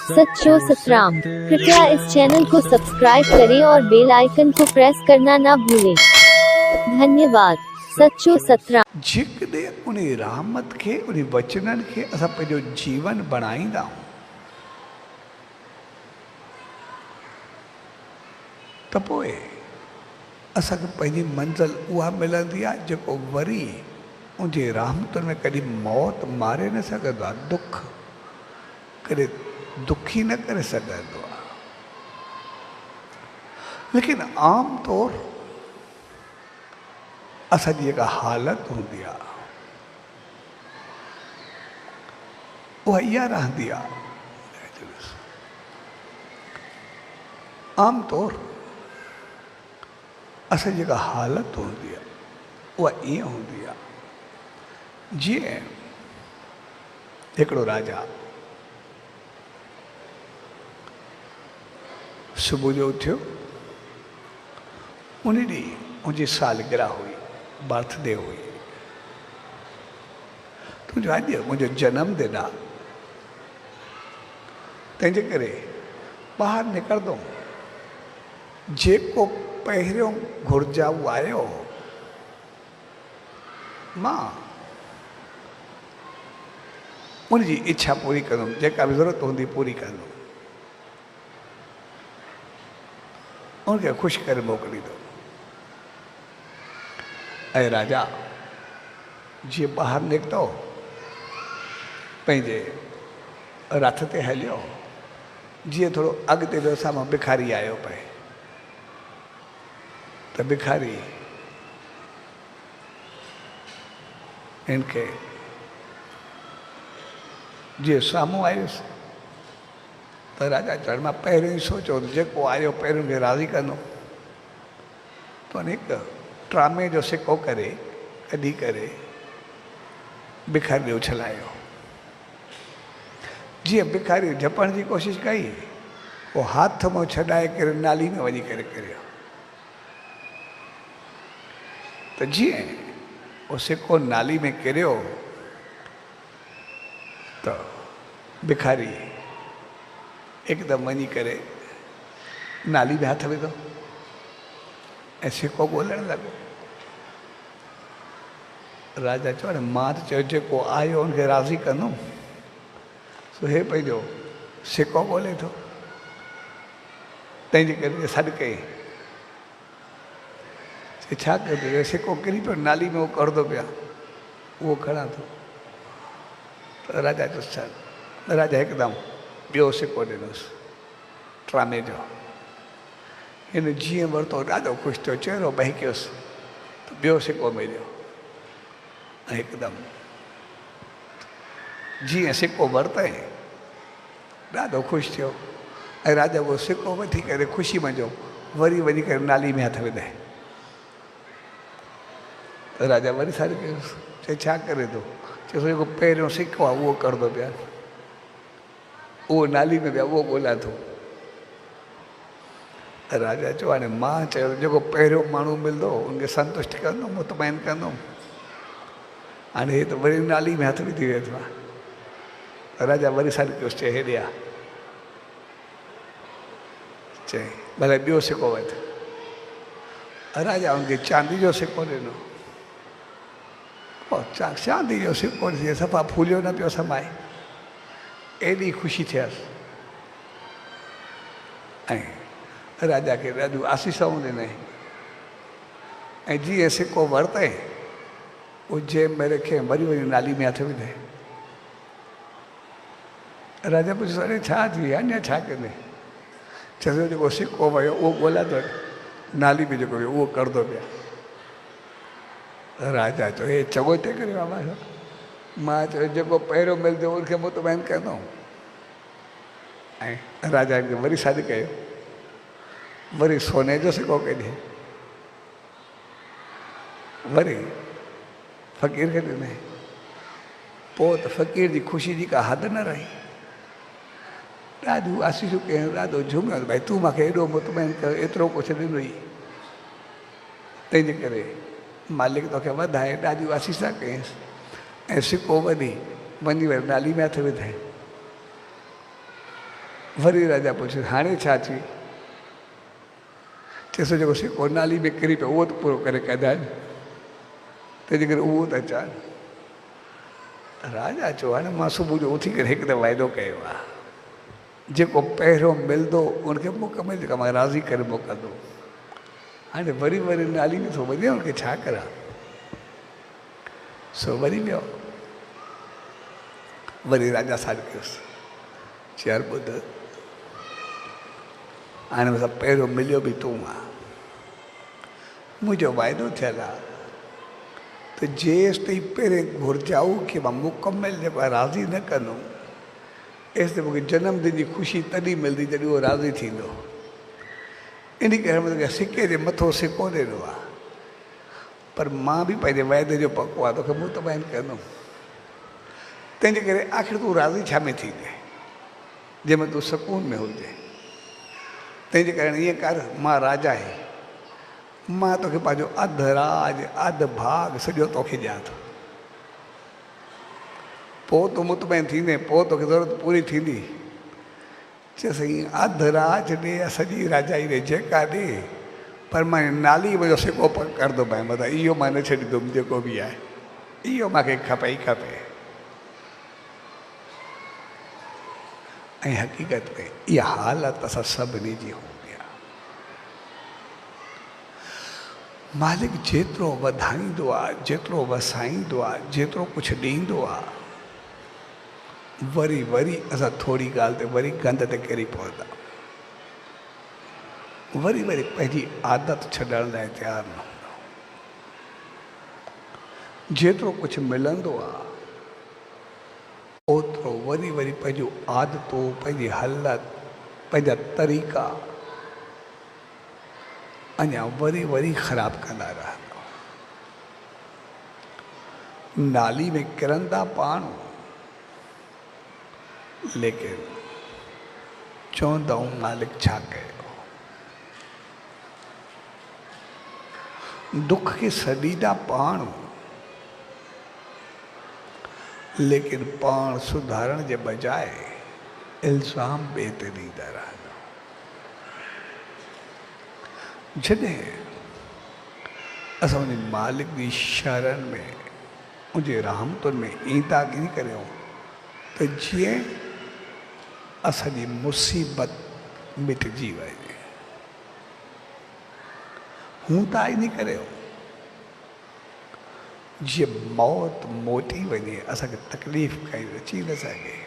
सच्चो सतराम। कृपया इस चैनल को सब्सक्राइब करें और बेल आइकन को प्रेस करना ना भूलें। धन्यवाद। सच्चो सतराम। जेकॾहिं उन रहमत खे उन वचननि खे असां पंहिंजो जीवन बणाईंदा आहियूं त पोइ असांखे पंहिंजी मंज़िल उहा मिलंदी आहे जेको वरी उनजे रहमतुनि में कॾहिं मौत मारे न सघंदो आहे, दुख कॾहिं दुखी न करे सघंदो आहे। लेकिन आम तौर असांजी जेका हालत हूंदी आहे उहा इहा रहंदी आहे। आम तौर असांजी जेका हालत हूंदी आहे उहा ईअं हूंदी आहे जीअं हिकिड़ो राजा सुबुह जो उथियो, उन ॾींहुं उनजी सालगिरह हुई, बर्थडे हुई। तुंहिंजो अॼु मुंहिंजो जनमदिन आहे, तंहिंजे करे ॿाहिरि निकिरंदुमि, जेको पहिरियों घुर्जाऊ आयो मां उनजी इच्छा पूरी कंदुमि, जेका बि ज़रूरत हूंदी पूरी कंदुमि, उनखे ख़ुशि करे मोकिलींदुमि। ऐं राजा जीअं ॿाहिरि निकितो, पंहिंजे रथ ते हलियो, जीअं थोरो अॻिते जो साम्हूं भिखारी आयो पए त भिखारी हिनखे जीअं साम्हूं आयुसि त राजा चवण मां पहिरियों ई सोचियो जेको आयो पहिरियों खे राज़ी कंदो, त हिकु ट्रामे जो सिको करे कढी करे भिखारी ॾे उछलायो। जीअं भिखारी झपण जी कोशिशि कई, पोइ हथ मां छॾाए करे नाली में वञी करे किरियो। त जीअं उहो सिको नाली में किरियो त भिखारी हिकदमि वञी करे नाली में हथ विधो ऐं सिको ॻोल्हणु लॻो। राजा चवण मां त चयो जेको आयो हुनखे राज़ी कंदुमि, सो हे पंहिंजो सिको ॻोल्हे थो, तंहिंजे करे सॾु कई। छा कयो, सिको किरी पियो नाली में, उहो करंदो पिया, उहो खणा थो। त राजा चयो छा, राजा हिकदमि ॿियो सिको ॾिनोसि ट्रामे जो। हिन जीअं वरितो ॾाढो ख़ुशि थियो, चहिरो बहकियोसि त ॿियो सिको मिलियो ऐं हिकदमि जीअं सिको वरितई ॾाढो ख़ुशि थियो। ऐं राजा उहो सिको वठी करे ख़ुशी मंझो वरी वञी करे नाली में हथ विधाए। त राजा वरी सारी कयोसि, चए छा करे थो, चए जेको पहिरियों सिको आहे उहो करंदो पिया, उहो नाली में पिया, उहो ॻोल्हा थो। राजा चयो हाणे मां चयो जेको पहिरियों माण्हू मिलंदो उनखे संतुष्ट कंदुमि, मुतमैन कंदुमि, हाणे हे त वरी नाली में हथ विझी वेठो आहे। राजा वरी साॾु कयोसि, चए हेॾे आ, चई भले ॿियो सिको वठ। राजा हुनखे चांदी जो सिको ॾिनो। चांदी जो सिको ॾिसी सफ़ा फूलियो न पियो समाए, एॾी ख़ुशी थियसि। ऐं राजा खे ॾाढियूं आसीसूं ॾिनई। ऐं जीअं सिको वरितई उहो जेब में रखे वरी वरी नाली में हथ विधे। राजा पुछियो अरे छा थी, अञा छा कंदे, चयो जेको सिको वियो उहो ॻोल्हा थो, नाली में जेको वियो उहो करंदो पिया। राजा चयो हे चङो थिए करे मां चयो जेको पहिरियों मिलंदो उनखे मुतमैन कंदुमि। ऐं राजा खे वरी साॾु कयो, वरी सोने जो सिको कढी वरी फ़क़ीर खे ॾिनई। पोइ त फ़क़ीर जी ख़ुशी जी का हद न रही, ॾाढियूं आसीसूं कयूं, ॾाढो झुमियो भई तूं मूंखे एॾो मुतमैन कयो, एतिरो कुझु ॾिनो ई, तंहिंजे करे मालिक तोखे वधाए, ॾाढियूं आसीसा कयईंसि। ऐं सिको वधी वञी वरी नाली में हथ विधाए। वरी राजा पुछे हाणे छा थी? चएसि जेको सिको नाली में किरी पियो उहो त पूरो करे कढाए, तंहिंजे करे उहो त अचां। राजा चयो हाणे मां सुबुह जो उथी करे हिकु त वाइदो कयो आहे, जेको पहिरियों मिलंदो उनखे मुकमल जेका मां राज़ी करे मोकिलंदो। हाणे वरी वरी नाली में थो वञे, उनखे छा करां? सो वरी वियो, वरी राजा सां कयोसि, चयार ॿुध हाणे मतिलबु पहिरियों मिलियो बि तूं आहे, मुंहिंजो वाइदो थियलु आहे त जेसि ताईं पहिरें घुरिजाऊ खे मां मुकमल जेको आहे राज़ी न कंदुमि, एसि ताईं मूंखे जनमदिन जी ख़ुशी तॾहिं मिलंदी जॾहिं उहो राज़ी थींदो। इन करे मतिलबु सिके जे मथो सिको ॾिनो आहे, पर मां बि पंहिंजे वाइदे जो पको आहे, तोखे मुतमइन कंदुमि। तंहिंजे करे आख़िर तूं राज़ी छा में थींदे जंहिंमें तूं सुकून में हुजे। तंहिंजे करे ईअं कर, मां राजा आहे, मां तोखे पंहिंजो अधु राज अधु भाग सॼो तोखे ॾियां थो, पोइ तूं मुतमइन थींदे, पोइ तोखे ज़रूरत पूरी थींदी। चएसि ईअं अधु राज ॾे सॼी राजाई ॾे जेका ॾे, पर मां नाली मुंहिंजो सिको करंदो पाए, मतिलबु इहो मां न छॾींदुमि, जेको बि आहे इहो मूंखे खपे ई खपे। ऐं हक़ीक़त में इहा हालत असां सभिनी जी हूंदी आहे। मालिक जेतिरो वधाईंदो आहे, जेतिरो वसाईंदो आहे, जेतिरो कुझु ॾींदो आहे, वरी वरी असां थोरी ॻाल्हि ते वरी गंद ते किरी पवंदा, वरी वरी पंहिंजी आदत छॾण लाइ तयारु न हूंदा। जेतिरो कुझु मिलंदो आहे ओतिरो वरी वरी पंहिंजूं आदतूं, पंहिंजी हालत, पंहिंजा तरीक़ा अञा वरी वरी ख़राबु कंदा रहंदा। नाली में किरंदा पाण, लेकिन चवंदा मालिक छा कयो, दुख खे सॾींदा पाण, लेकिन पाण सुधारण जे बजाय इल्ज़ाम ॿिए ते ॾींदा रहंदा। जॾहिं असां उन मालिक जी शरण में, उनजे रहमतुनि में ईंदा इन करियूं त जीअं असांजी मुसीबत मिटिजी वञे। हूं था इन करे जीअं मौत मोटी वञे, असांखे तकलीफ़ काई अची न सघे।